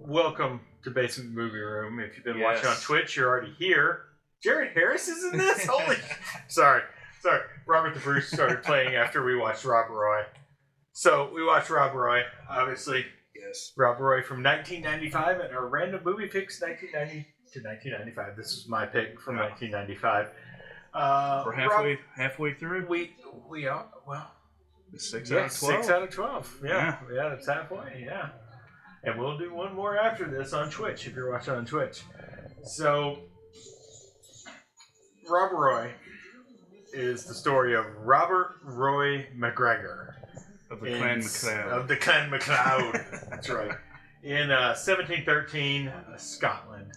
welcome to Basement Movie Room. If you've been Yes. watching on Twitch, you're already here. Jared Harris is in this? Holy... Sorry. Robert the Bruce started playing after we watched Rob Roy. So, we watched Rob Roy, obviously. Yes. Rob Roy from 1995, and our random movie picks 1990 to 1995. This is my pick from 1995. We're halfway through. We are, well... 6 out of 12. 6 out of 12. Yeah, it's halfway, yeah. And we'll do one more after this on Twitch, if you're watching on Twitch. So, Rob Roy is the story of Robert Roy McGregor. Of the Clan MacLeod. Of the Clan MacLeod. That's right. In 1713, Scotland.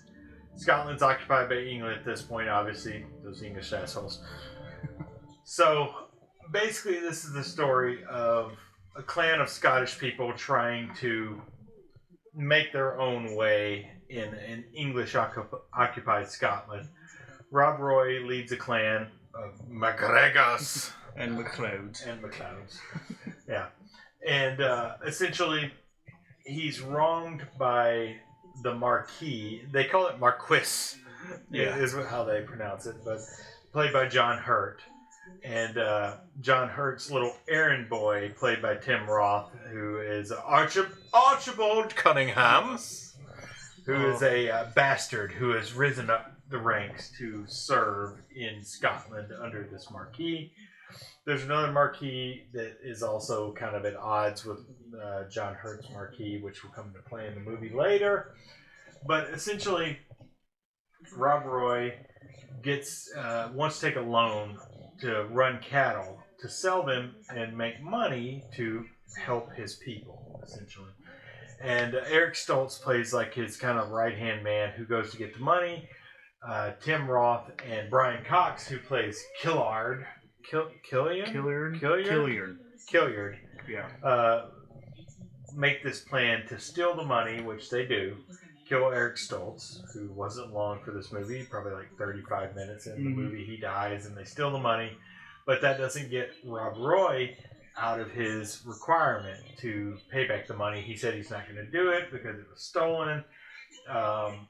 Scotland's occupied by England at this point, obviously. Those English assholes. So, basically, this is the story of a clan of Scottish people trying to make their own way in an English-occupied Scotland. Rob Roy leads a clan of MacGregors. And MacLeods. And MacLeods. Yeah. And essentially, he's wronged by the Marquis. They call it Marquis, is how they pronounce it, but played by John Hurt. And John Hurt's little errand boy, played by Tim Roth, who is Archibald Cunningham, who is a bastard who has risen up the ranks to serve in Scotland under this Marquis. There's another Marquis that is also kind of at odds with John Hurt's Marquis, which will come into play in the movie later. But essentially, Rob Roy wants to take a loan to run cattle, to sell them and make money to help his people, essentially. And Eric Stoltz plays like his kind of right-hand man who goes to get the money. Tim Roth and Brian Cox, who plays Killard. Killiard. Yeah. Make this plan to steal the money, which they do. Kill Eric Stoltz, who wasn't long for this movie, probably like 35 minutes in the movie. He dies and they steal the money. But that doesn't get Rob Roy out of his requirement to pay back the money. He said he's not going to do it because it was stolen.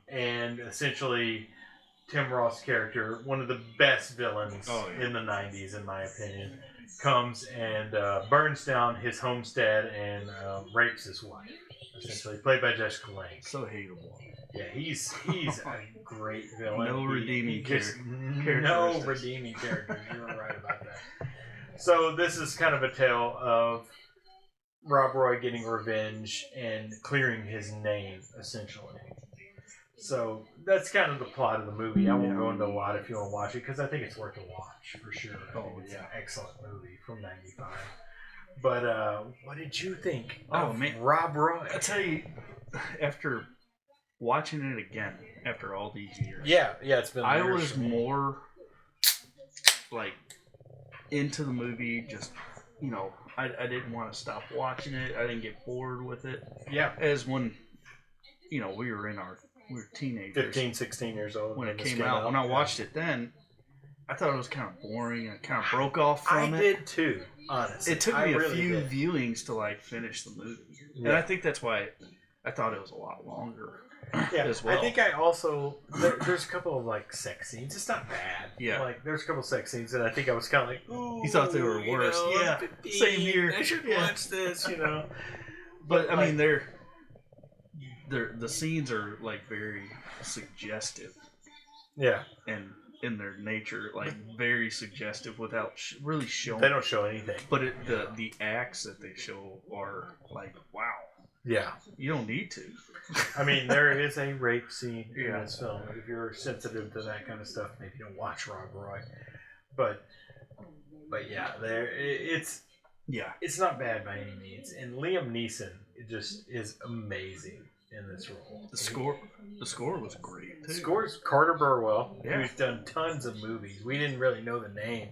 And essentially, Tim Roth's character, one of the best villains in the 90s, in my opinion, comes and burns down his homestead and rapes his wife. Essentially, played by Jessica Lange. So hateable. Yeah, he's a great villain. No redeeming characters. No redeeming characters. You're right about that. So this is kind of a tale of Rob Roy getting revenge and clearing his name, essentially. So that's kind of the plot of the movie. I won't go into a lot if you want to watch it, because I think it's worth a watch, for sure. It's an excellent movie from 95. But what did you think of Rob Roy? I tell you, after watching it again, after all these years, it's been. I was more like into the movie. Just I didn't want to stop watching it. I didn't get bored with it. Yeah, as when we were teenagers, 15, 16 years old when it came out. When I watched it then, I thought it was kind of boring and kind of broke off from it. I did too, honestly. It took me a few viewings to finish the movie. Yeah. And I think that's why I thought it was a lot longer as well. I think I also... there's a couple of sex scenes. It's not bad. Yeah. There's a couple of sex scenes that I think I was kind of like, ooh. You thought they were worse. Yeah. 15, same here. I should watch this, But I mean, the scenes are very suggestive. Yeah. And in their nature, very suggestive without really showing. They don't show anything. But the acts that they show are wow. Yeah. You don't need to. I mean, there is a rape scene in this film. If you're sensitive to that kind of stuff, maybe don't watch Rob Roy. But yeah, it's not bad by any means. And Liam Neeson just is amazing in this role. The score was great too. The score's Carter Burwell, Yeah. who's done tons of movies. We didn't really know the name,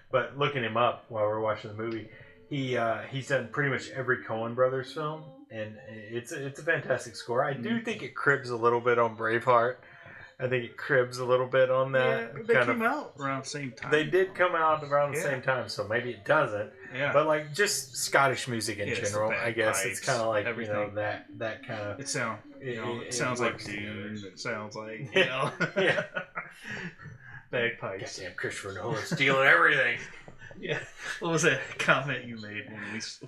but looking him up while we were watching the movie, he's done pretty much every Coen Brothers film, and it's a fantastic score. I do think it cribs a little bit on Braveheart. I think it cribs a little bit on that. Yeah, they came out around the same time. They did come out around the same time, so maybe it doesn't. Yeah. But just Scottish music in general, I guess pipes, it's kind of like everything. that kind of. It sound It sounds like Dune. It sounds like, you know, bagpipes. Goddamn Christopher Nolan stealing everything. Yeah. What was that comment you made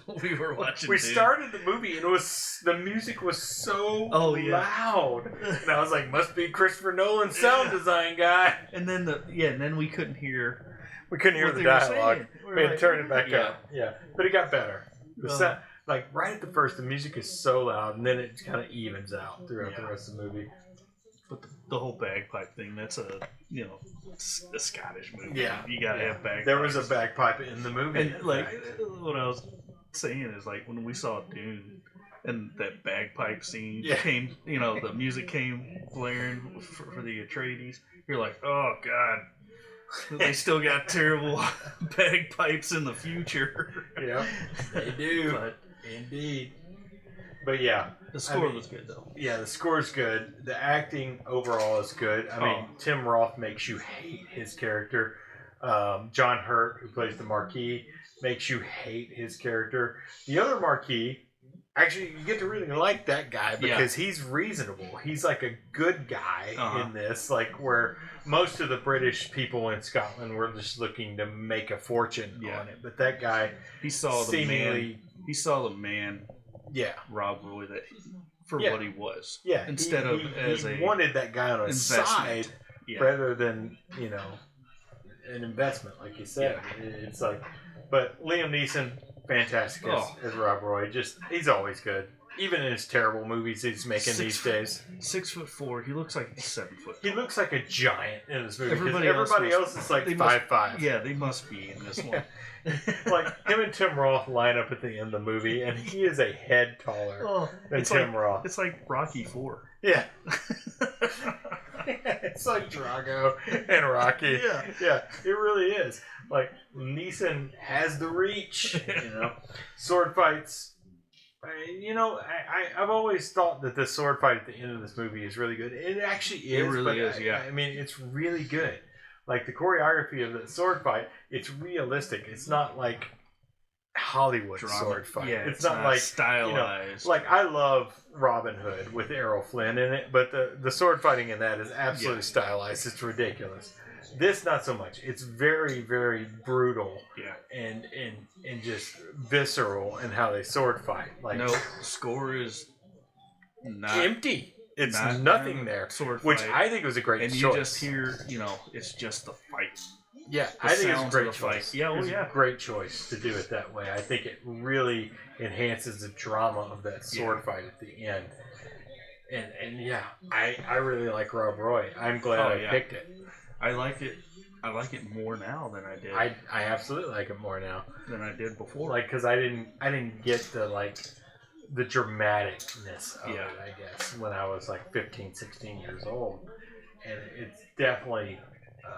when we were watching? We started the movie and the music was so loud, and I was like, "Must be Christopher Nolan's sound design guy." And then we couldn't hear. We couldn't hear the dialogue. We had to turn it back up. Yeah, but it got better. Like right at the first, the music is so loud, and then it kind of evens out throughout the rest of the movie. But the whole bagpipe thing—that's a Scottish movie. Yeah, you gotta have bagpipes. There was a bagpipe in the movie, and like what I was saying is like when we saw Dune and that bagpipe scene came, the music came blaring for the Atreides. You're like, oh god. They still got terrible bagpipes in the future. Yeah, they do. Indeed. But yeah. The score was good, though. Yeah, the score's good. The acting overall is good. I mean, Tim Roth makes you hate his character. John Hurt, who plays the Marquis, makes you hate his character. The other Marquis, actually, you get to really like that guy because he's reasonable. He's like a good guy in this, like where most of the British people in Scotland were just looking to make a fortune on it. But that guy, he saw the man. Yeah, Rob Roy what he was. Yeah, instead he wanted that guy on his side rather than an investment, like you said. Yeah. It's like, but Liam Neeson, fantastic as Rob Roy. He's always good, even in his terrible movies he's making these days. 6'4", he looks like he's 7 foot. He looks like a giant in this movie. Everybody else is like 5'5". Yeah, they must be in this one. Like him and Tim Roth line up at the end of the movie, and he is a head taller than Tim Roth. It's like Rocky 4. Yeah. It's like Drago and Rocky. Yeah, it really is. Like Neeson has the reach. Sword fights. I've always thought that the sword fight at the end of this movie is really good. It actually is. It really is. I mean, it's really good. Like the choreography of the sword fight, it's realistic. It's not like Hollywood sword fight. Yeah, it's not like stylized. Like I love Robin Hood with Errol Flynn in it, but the sword fighting in that is absolutely stylized. It's ridiculous. This not so much. It's very, very brutal. Yeah. And just visceral in how they sword fight. Like no, score is not empty. It's nothing there, which I think was a great choice. And you just hear, it's just the fight. Yeah, I think it's a great choice. Yeah, it's a great choice to do it that way. I think it really enhances the drama of that sword fight at the end. And yeah, I really like Rob Roy. I'm glad I picked it. I like it more now than I did. I absolutely like it more now than I did before. Like, because I didn't get the dramaticness of it, I guess, when I was like 15, 16 years old. And it's definitely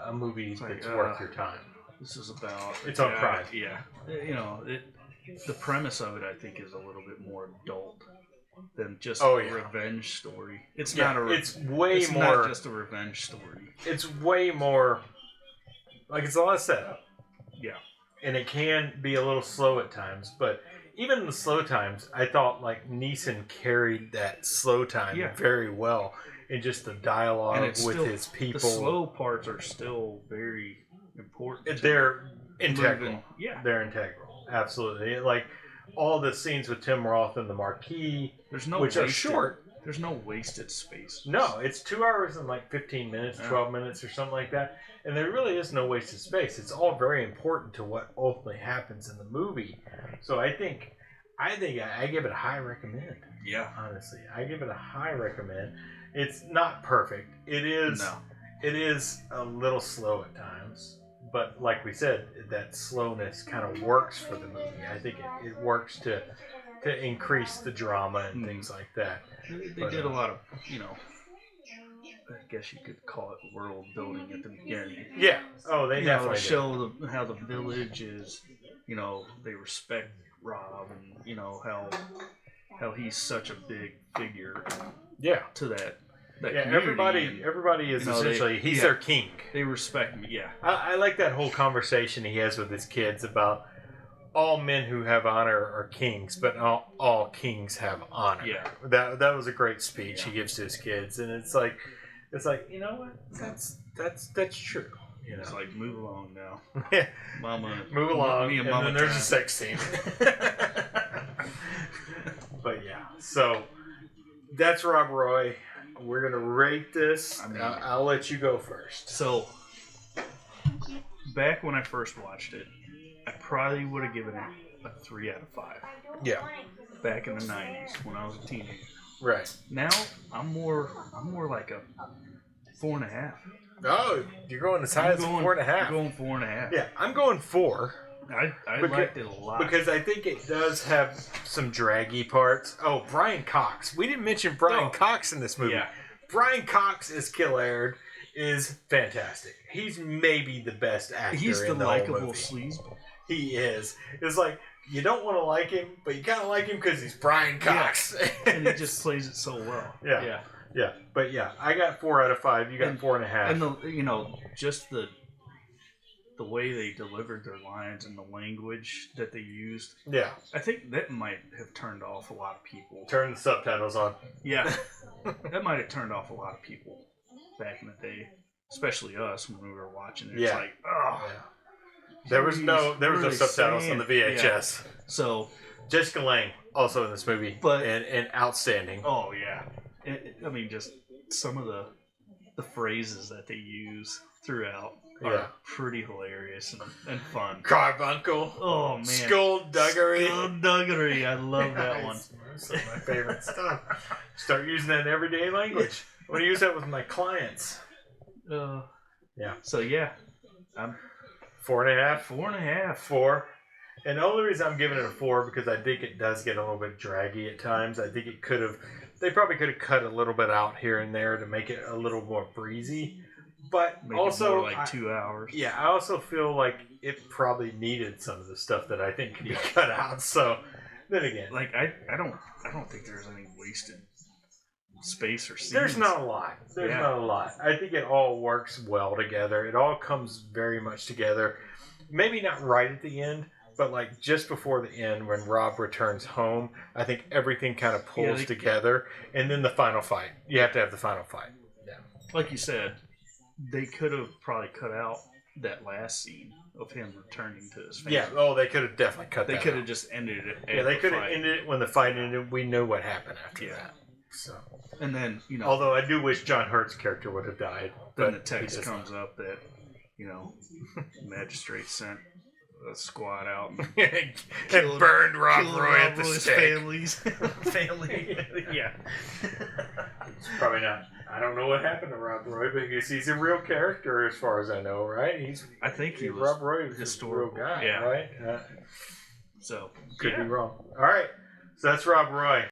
a movie that's worth your time. This is about... It's on Prime. Yeah. The premise of it, I think, is a little bit more adult than just a revenge story. It's not not just a revenge story. It's way more... Like, it's a lot of setup. Yeah. And it can be a little slow at times, but... Even in the slow times, I thought like Neeson carried that slow time very well in just the dialogue with his people. The slow parts are still very important. They're integral. Yeah, they're integral. Absolutely. Like all the scenes with Tim Roth and the Marquis, which are short. There's no wasted space. No, it's 2 hours and like 15 minutes, 12 minutes or something like that. And there really is no wasted space. It's all very important to what ultimately happens in the movie. So I think I give it a high recommend. Yeah. Honestly, I give it a high recommend. It's not perfect. It is a little slow at times. But like we said, that slowness kind of works for the movie. I think it works to increase the drama and things like that. They did a lot of, I guess you could call it world building at the beginning. Yeah. Oh, they definitely show how the village is, they respect Rob and, how he's such a big figure. Yeah. To that everybody is essentially he's their king. They respect me. Yeah. I like that whole conversation he has with his kids about all men who have honor are kings, but all kings have honor. Yeah. That was a great speech he gives to his kids, and it's like you know what? That's true. You know, It's like, move along now, yeah. Mama. Move along, Me and Mama then there's a trying- sex scene. But yeah, so that's Rob Roy. We're gonna rate this. I mean- I'll let you go first. So, back when I first watched it, I probably would have given it a 3 out of 5. Yeah, Back in the 90s when I was a teenager. right. Now I'm more like a 4.5. Oh, you're going as high as 4.5. I'm going 4.5. Yeah, I'm going 4 I liked it a lot because I think it does have some draggy parts. Oh, Brian Cox. We didn't mention Brian Cox in this movie. Yeah. Brian Cox as Killard is fantastic. He's maybe the best actor He's the in the whole likable movie. sleazeball. He is. It's like you don't want to like him, but you kind of like him because he's Brian Cox. Yeah. And he just plays it so well. Yeah. Yeah, but yeah, I got 4 out of 5. You got And- 4.5. And just the way they delivered their lines and the language that they used, Yeah, I think that might have turned off a lot of people. turn the subtitles on. Yeah, that might have turned off a lot of people back in the day, especially us when we were watching it. It's Yeah. like, oh, Yeah. There was no what are they subtitles on the saying? VHS. Yeah. So, Jessica Lange also in this movie, But- and outstanding. oh yeah, I mean, just some of the phrases that they use throughout are Yeah. pretty hilarious and fun. Carbuncle, Oh man, skullduggery. Skullduggery. I love that one. That's some of my favorite stuff. Start using that in everyday language. I want to use that with my clients. Yeah. So yeah, I'm 4.5. 4.5. 4. And the only reason I'm giving it a 4 because I think it does get a little bit draggy at times. I think they probably could have cut a little bit out here and there to make it a little more breezy. But Make also, it more like 2 hours. yeah, I also feel like it probably needed some of the stuff that I think could be cut out. So then again, Like I don't think there's any wasted space or scenes. there's not a lot. There's Yeah. not a lot. I think it all works well together. It all comes very much together. Maybe not right at the end, but like just before the end when Rob returns home, I think everything kind of pulls together. And then the final fight. You have to have the final fight. Yeah. Like you said, they could have probably cut out that last scene of him returning to his family. Yeah. Oh, they could have definitely cut They that could out. have just ended it. Yeah, they could have ended it when the fight ended. We knew what happened after that. So, And then although I do wish John Hurt's character would have died. then but the text he does comes up that magistrate sent a squad out and not. and killed- burned Rob killed Roy at Rob the Roy's stake. family. Yeah. It's probably not. I don't know what happened to Rob Roy because he's a real character as far as I know, right? I think he was Rob Roy was a real historical. guy, Yeah. right? So Could yeah. be wrong. All right, so that's Rob Roy.